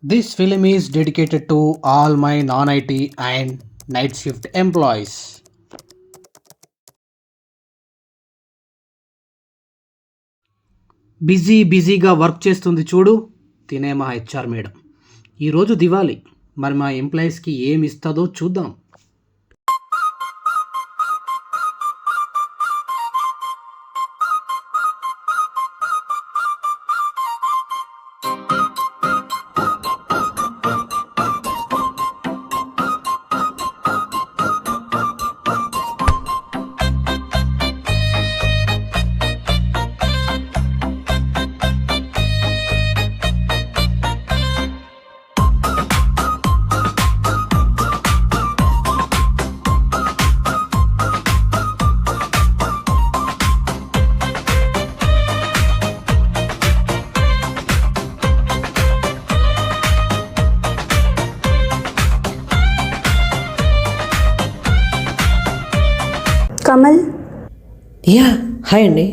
This film is dedicated to all my non IT and night shift employees. బిజీగా work చేస్తుంది చూడు, తినే మా హెచ్ఆర్ మేడం. ఈరోజు దివాళీ, మరి మా ఎంప్లాయీస్కి ఏమి ఇస్తుందో చూద్దాం. కమల్, యా హాయ్ అండి.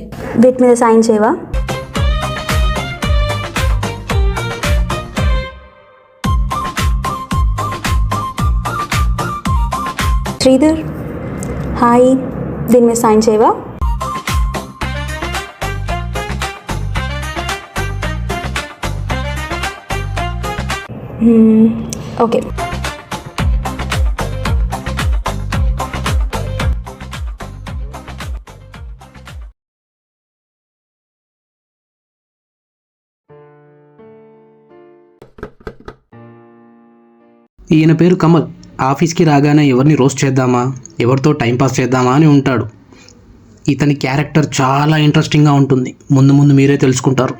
వీటి మీద సైన్ చేయవా? శ్రీధర్, హాయ్, దీని మీద సైన్ చేయవా? ఓకే. ఈయన పేరు కమల్. ఆఫీస్కి రాగానే ఎవరిని రోస్ట్ చేద్దామా, ఎవరితో టైంపాస్ చేద్దామా అని ఉంటాడు. ఇతని క్యారెక్టర్ చాలా ఇంట్రెస్టింగ్గా ఉంటుంది. ముందు ముందు మీరే తెలుసుకుంటారు.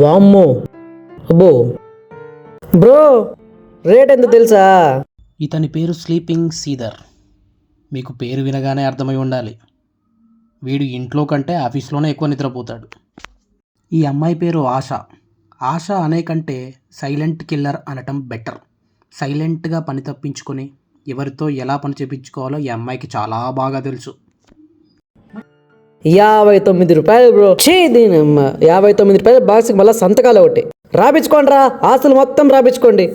వామ్మో, అబ్బో బ్రో, రేట్ ఎంత తెలుసా? ఇతని పేరు స్లీపింగ్ సీదర్. మీకు పేరు వినగానే అర్థమై ఉండాలి. వీడు ఇంట్లో కంటే ఆఫీస్లోనే ఎక్కువ నిద్రపోతాడు. ఈ అమ్మాయి పేరు ఆశ. ఆశ అనే కంటే సైలెంట్ కిల్లర్ అనటం బెటర్. సైలెంట్గా పని తప్పించుకొని ఎవరితో ఎలా పని చేయించుకోవాలో ఈ అమ్మాయికి చాలా బాగా తెలుసు. 59 రూపాయలు బ్రో. దీనమ్మ 59 రూపాయలు బాక్స్కి మళ్ళీ సంతకాలు ఒకటి రాపించుకోండి రా. ఆస్తులు మొత్తం రాపించుకోండి.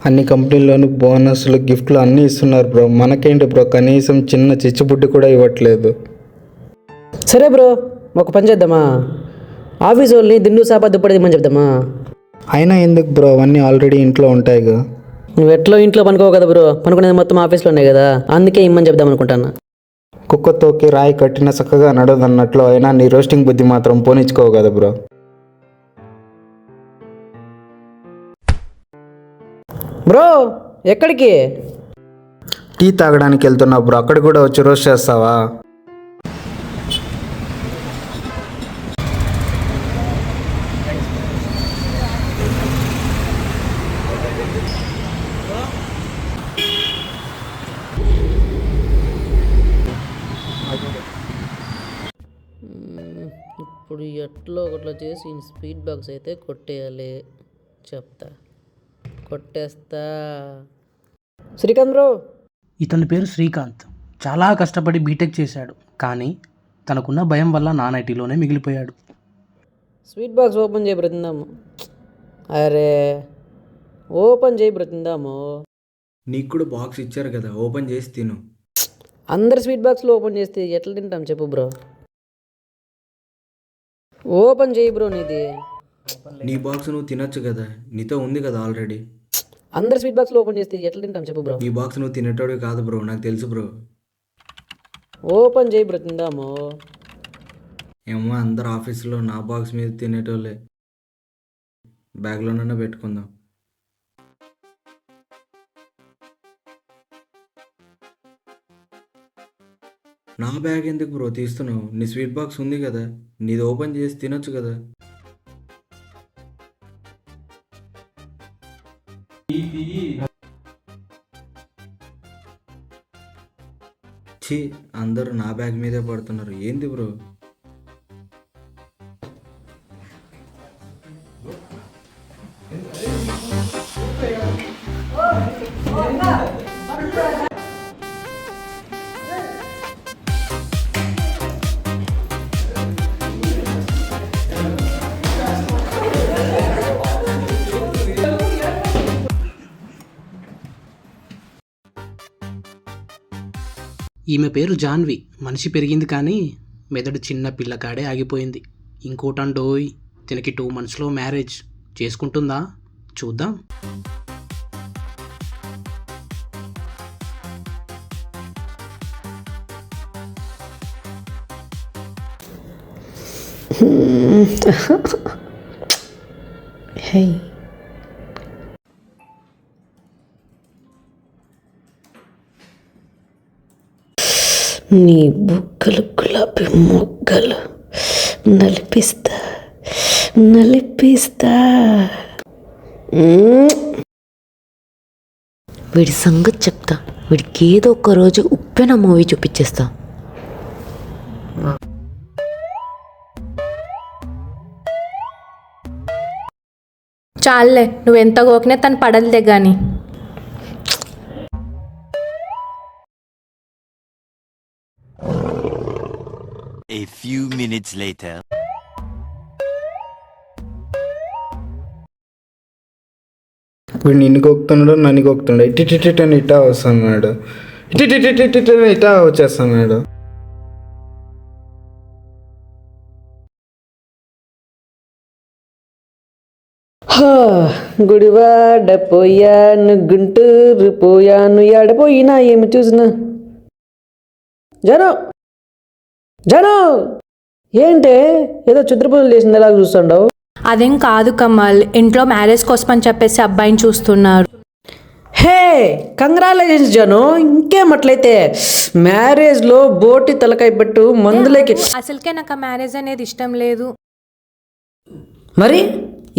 అన్ని కంపెనీల్లోనూ బోనస్లు, గిఫ్ట్లు అన్నీ ఇస్తున్నారు బ్రో. మనకేంటి బ్రో, కనీసం చిన్న చిచ్చుబుడ్డి కూడా ఇవ్వట్లేదు. సరే బ్రో, ఒక పని చేద్దామా? ఆఫీస్ వాళ్ళని దిండు సాపా దుప్పటి ఇమ్మని చెప్దామా? అయినా ఎందుకు బ్రో, అవన్నీ ఆల్రెడీ ఇంట్లో ఉంటాయిగా. నువ్వు ఎట్లో ఇంట్లో పనుకోవు కదా బ్రో, పనుకునేది మొత్తం ఆఫీస్లో ఉన్నాయి కదా, అందుకే ఇమ్మని చెప్దాం అనుకుంటాను. కుక్కతోకి రాయి కట్టిన చక్కగా నడదన్నట్లు. అయినా నీ రోస్టింగ్ బుద్ధి మాత్రం పోనిచ్చుకోవు కదా బ్రో. బ్రో ఎక్కడికి? టీ తాగడానికి వెళ్తున్నా బ్రో, అక్కడ కూడా వచ్చి రోస్ట్ చేస్తావా? ఇప్పుడు ఎట్లో ఒకట్లో చేసి స్పీడ్ బాక్స్ అయితే కొట్టేయాలి. చెప్తా, కొట్టేస్తా. శ్రీకాంత్ బ్రో. ఇతని పేరు శ్రీకాంత్. చాలా కష్టపడి బీటెక్ చేశాడు, కానీ తనకున్న భయం వల్ల నాన్ ఐటీలోనే మిగిలిపోయాడు. స్వీట్ బాక్స్ ఓపెన్ చేయి బ్రతిందాము. అరే ఓపెన్ చేయి బ్రతిందాము. నీకు కూడా బాక్స్ ఇచ్చారు కదా, ఓపెన్ చేసి తిను. అందరు స్వీట్ బాక్స్లో ఓపెన్ చేస్తే ఎట్లా తింటాం చెప్పు బ్రో? ఓపెన్ చేయి బ్రో. నీది నీ బాక్స్ నువ్వు తినొచ్చు కదా, నీతో ఉంది కదా ఆల్రెడీ. అందరు స్వీట్ బాక్స్లో ఓపెన్ చేస్తే ఎట్లా తింటాం చెప్పు బ్రో? నీ బాక్స్ నువ్వు తినేటోడు కాదు బ్రో, నాకు తెలుసు బ్రో. ఓపెన్ చేయి బ్రో, తిందాము. ఏమో అందరు ఆఫీసులో నా బాక్స్ మీద తినేటోళ్ళే. బ్యాగ్లోనైనా పెట్టుకుందాం. నా బ్యాగ్ ఎందుకు బ్రో తీస్తున్నావు? నీ స్వీట్ బాక్స్ ఉంది కదా, నీది ఓపెన్ చేసి తినొచ్చు కదా. ఛీ, అందరూ నా బ్యాగ్ మీదే పడుతున్నారు, ఏంది బ్రో? ఈమె పేరు జాన్వి. మనిషి పెరిగింది కానీ మెదడు చిన్న పిల్లకాడే ఆగిపోయింది. ఇంకోటండోయ్, తినకి 2 monthsలో మ్యారేజ్. చేసుకుంటుందా? చూద్దాం. హే నీ బుగ్గలు గులాబీ మొగ్గలు నలిపిస్తా నలిపిస్తా. వీడి సంగతి చెప్తా. వీడికి ఏదో ఒక రోజు ఉప్పెన మూవీ చూపించేస్తా. చాలే, నువ్వెంత గోకినా తను పడలదే గాని. A few minutes later. వీడు నిన్ను కొక్కుతున్నాడు, నన్ను కొక్కుతున్నాడు. ఇటు ఇటా వస్తున్నాడు, ఇటు ఇటా వచ్చేస్తున్నాడు. గుడివాడ పోయాను, గుంటూరు పోయాను, ఎడపోయినా ఏమి చూసినా. జనం ఏంటే ఏదో చిత్రపూజలు చేసింది ఎలాగ చూస్తుండవు? అదేం కాదు కమల్, ఇంట్లో మ్యారేజ్ కోసం అని చెప్పేసి అబ్బాయిని చూస్తున్నారు. హే కంగ్రాచులేషన్స్ జను. ఇంకేమట్లయితే మ్యారేజ్లో బోటి తలకాయ పెట్టు మందులకి. అసలుకే నాకు ఆ మ్యారేజ్ అనేది ఇష్టం లేదు. మరి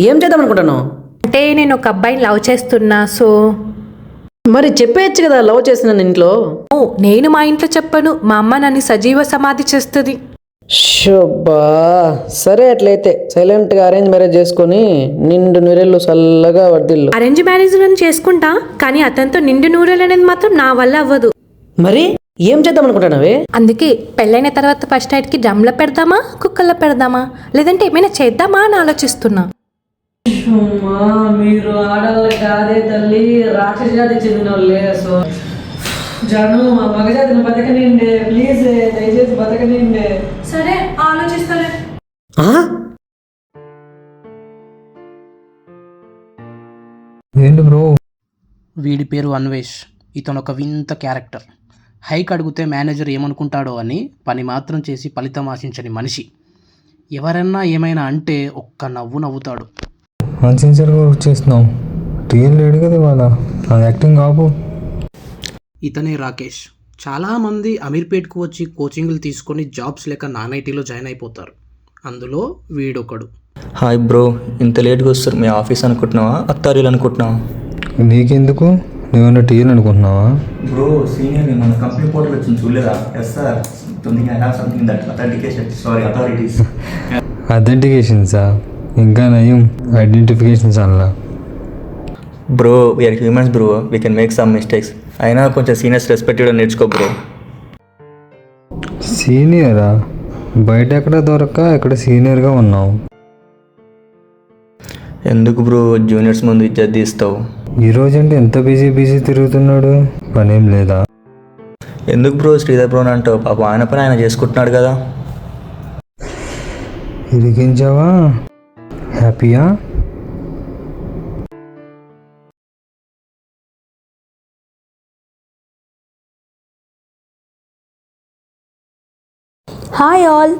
ఏం చేద్దాం అనుకుంటాను? అంటే నేను ఒక అబ్బాయిని లవ్ చేస్తున్నా. సో మరి చెప్పేయచ్చు కదా లవ్ చేసిన ఇంట్లో. నేను మా ఇంట్లో చెప్పను, మా అమ్మ నన్ను సజీవ సమాధి చేస్తుంది. షబ్బా, సరే అట్లయితే సైలెంట్గా అరేంజ్ మ్యారేజ్ చేసుకొని నిండు నూరేళ్ళు చల్లగా వర్దిల్లు. అరేంజ్ మ్యారేజ్ నేను చేసుకుంటా, కానీ అతనితో నిండు నూరేళ్ళు అనేది మాత్రం నా వల్ల అవ్వదు. మరి ఏం చేద్దాం అనుకుంటున్నావే? అందుకే పెళ్ళైన తర్వాత ఫస్ట్ నైట్కి డ్రమ్లో పెడదామా, కుక్కల్లో పెడదామా, లేదంటే ఏమైనా చేద్దామా అని ఆలోచిస్తున్నా. మీరు ఆడవాళ్ళు కాదే తల్లి, రాక్షస జాతి చెందిన వాళ్ళే. సో జను మా మగజాతిని బతకనిండే, ప్లీజ్ దయచేసి బతకనిండే. సరే ఆలోచిస్తాలే. ఏంటి బ్రో? వీడి పేరు అన్వేష్. ఇతను ఒక వింత క్యారెక్టర్. హైక్ అడిగితే మేనేజర్ ఏమనుకుంటాడో అని పని మాత్రం చేసి ఫలితం ఆశించని మనిషి. ఎవరన్నా ఏమైనా అంటే ఒక్క నవ్వు నవ్వుతాడు. సిన్సియర్గా వచ్చేస్తున్నాం. టీఎల్ లేడు కదా ఇవాళ, అది యాక్టింగ్ కాపు. ఇతనే రాకేష్. చాలామంది అమీర్పేట్కు వచ్చి కోచింగ్లు తీసుకొని జాబ్స్ లేక నాన్ ఐటీలో జాయిన్ అయిపోతారు. అందులో వీడొకడు. హాయ్ బ్రో, ఇంత లేట్గా వస్తారు మీ ఆఫీస్ అనుకుంటున్నావా, అత్తారీలు అనుకుంటున్నావా? నీకెందుకు? నువ్వేమన్నా టీఎల్ అనుకుంటున్నావా? బ్రో సీనియర్ మన కంపెనీ పోర్టల్ వచ్చింది చూడలేదా? Yes sir, something I have something that authorities. అథెంటికేషన్సా? ఇంకా నయం ఐడెంటిఫికేషన్స్ అలా. Bro we are humans bro, we can make some mistakes. అయినా కొంచెం సీనియర్స్ రెస్పెక్టెడ్ నేర్చుకో బ్రో. సీనియరా? బయట ఎక్కడ దొరక్క ఎక్కడ సీనియర్గా ఉన్నావు? ఎందుకు బ్రో జూనియర్స్ ముందు ఇజ్జత్ తీస్తావు? ఈరోజంటే ఎంత బిజీ తిరుగుతున్నాడు, పనేం లేదా? ఎందుకు బ్రో శ్రీధర్ బ్రో అంటావు? పాప ఆయన పని ఆయన చేసుకుంటున్నాడు కదా. ఇరికించావా? హ్యాపీయా? Hi all.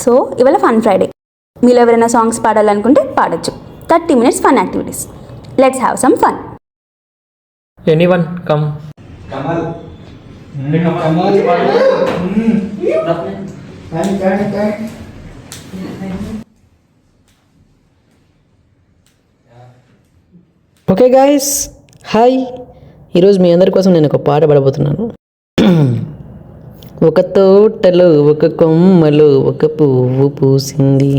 సో ఇవాళ ఫన్ ఫ్రైడే. మీరు ఎవరైనా సాంగ్స్ పాడాలనుకుంటే పాడొచ్చు. 30 minutes fun activities. Let's have some fun. Anyone come. Okay guys, hi. ఈరోజు మీ అందరి కోసం నేను ఒక పాట పాడబోతున్నాను. ఒక తోటలో ఒక కొమ్మలో ఒక పువ్వు పూసింది,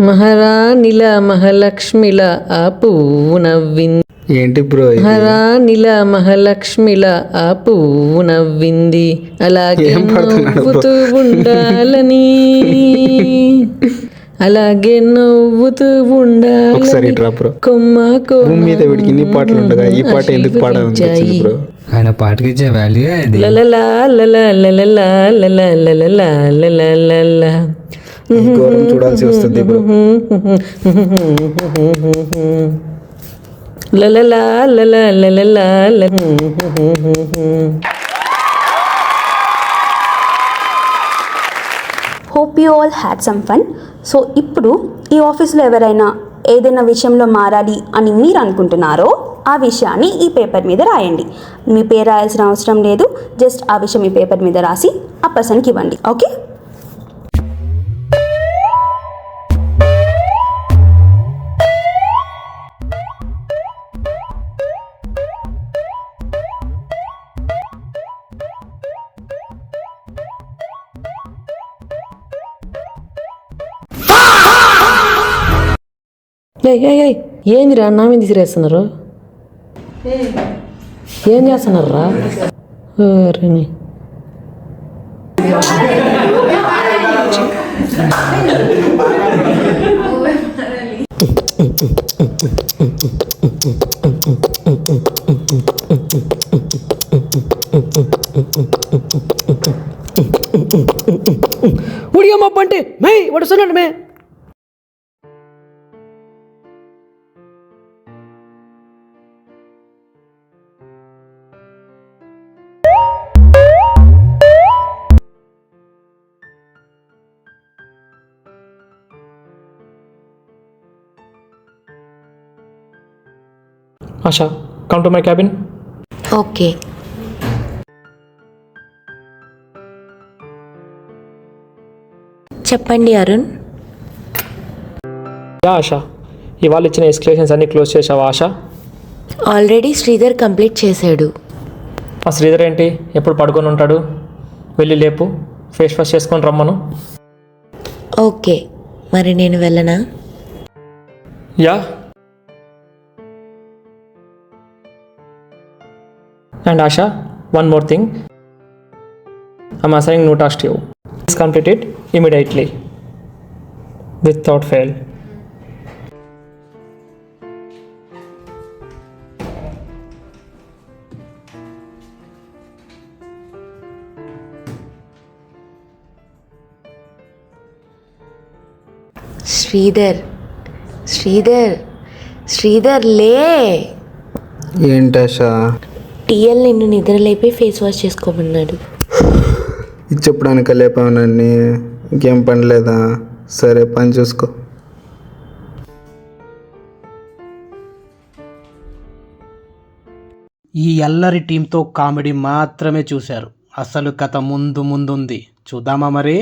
మహారాణిల మహాలక్ష్మిల ఆ పువ్వు నవ్వింది. ఏంటి బ్రో? మహారాణిల మహాలక్ష్మిల ఆ పువ్వు నవ్వింది, అలాగే నవ్వుతూ ఉండాలని, అలాగే నవ్వుతూ ఉండాలని. ఒకసారి డ్రా బ్రో. కొమ్మ భూమి మీద వీడికి ఇన్ని పాటలు ఉండగా ఈ పాట ఎందుకు పాడాలనిపించింది బ్రో? ఆయన పాటకి ఇచ్చే వాల్యూ అది. లలలా లలా లలలా లలా లలలా లలా లలా. ఈ ఘోరం చూడాల్సి వస్తుంది బ్రో. లలలా లలా లలలా లలా. Hope you all had some fun. So ఇప్పుడు ఈ ఆఫీస్లో ఎవరైనా ఏదైనా విషయంలో మారాలి అని మీరు అనుకుంటున్నారో ఆ విషయాన్ని ఈ పేపర్ మీద రాయండి. మీ పేరు రాయాల్సిన అవసరం లేదు, జస్ట్ ఆ విషయం ఈ పేపర్ మీద రాసి ఆ పర్సన్కి ఇవ్వండి. ఓకే? ఏందిరా నా మీద తీసిరేస్తున్నారు? ఏం చేస్తున్నారా? ఉడియమ్మ పంటే మే వడుస్తున్నాడు మే. Asha, come to my cabin. Okay. చెప్పండి అరుణ్. యా ఆశా, ఇవాళ ఇచ్చిన ఎస్కలేషన్స్ అన్ని క్లోజ్ చేసావా ఆశా? ఆల్రెడీ శ్రీధర్ కంప్లీట్ చేశాడు. ఆ శ్రీధర్ ఏంటి ఎప్పుడు పడుకొని ఉంటాడు? వెళ్ళి లేపు, ఫేస్ వాష్ చేసుకొని రమ్మను. ఓకే, మరి నేను వెళ్ళనా? Yeah. And Asha, one more thing. I'm assigning new task to you. Please complete it immediately, without fail. Sridhar లే. ఏంటాషా? టీఎల్ నిన్ను నిద్రలేపి ఫేస్ వాష్ చేసుకోమన్నాడు. ఇది చెప్పడానికి లేపావునండి, ఇంకేం పని లేదా? సరే పని చూసుకో. ఈ అల్లరి టీంతో కామెడీ మాత్రమే చూశారు, అసలు కథ ముందుంది. చూద్దామా మరి?